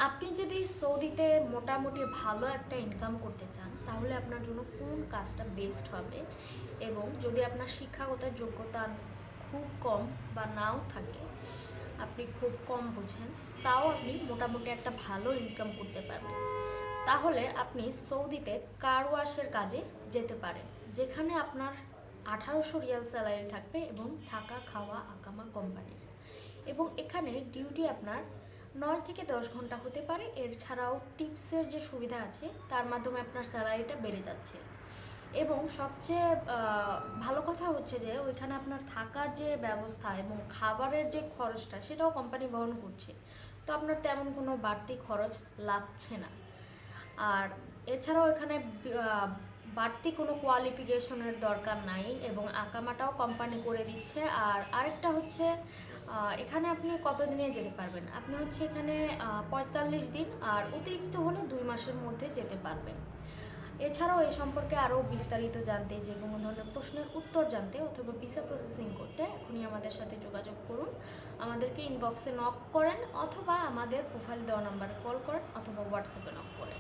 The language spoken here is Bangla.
আপনি যদি সৌদিতে মোটামুটি ভালো একটা ইনকাম করতে চান তাহলে আপনার জন্য কোন কাজটা বেস্ট হবে, এবং যদি আপনার শিক্ষাগত যোগ্যতা খুব কম বা নাও থাকে, আপনি খুব কম বুঝেন, তাও আপনি মোটামুটি একটা ভালো ইনকাম করতে পারবেন, তাহলে আপনি সৌদিতে কার ওয়াশের কাজে যেতে পারেন, যেখানে আপনার 1800 রিয়াল স্যালারি থাকবে এবং থাকা খাওয়া আকামা কোম্পানির। এবং এখানে ডিউটি আপনার 9 থেকে 10 ঘন্টা হতে পারে। এর ছাড়াও টিপসের যে সুবিধা আছে তার মাধ্যমে আপনার স্যালারিটা বেড়ে যাচ্ছে। এবং সবচেয়ে ভালো কথা হচ্ছে যে ওইখানে আপনার থাকার যে ব্যবস্থা এবং খাবারের যে খরচটা সেটাও কোম্পানি বহন করছে, তো আপনার তেমন কোনো বাড়তি খরচ লাগছে না। আর এছাড়াও এখানে বাড়তি কোনো কোয়ালিফিকেশনের দরকার নাই এবং আকামাটাও কোম্পানি করে দিচ্ছে। আর আরেকটা হচ্ছে এখানে আপনি কতদিনে যেতে পারবেন, আপনি হচ্ছে এখানে 45 দিন, আর অতিরিক্ত হলে 2 মাসের মধ্যে যেতে পারবেন। এছাড়াও এই সম্পর্কে আরও বিস্তারিত জানতে, যে কোনো ধরনের প্রশ্নের উত্তর জানতে অথবা ভিসা প্রসেসিং করতে এখনই আমাদের সাথে যোগাযোগ করুন। আমাদেরকে ইনবক্সে নক করেন অথবা আমাদের প্রোফাইল দেওয়া নাম্বারে কল করেন অথবা হোয়াটসঅ্যাপে নক করেন।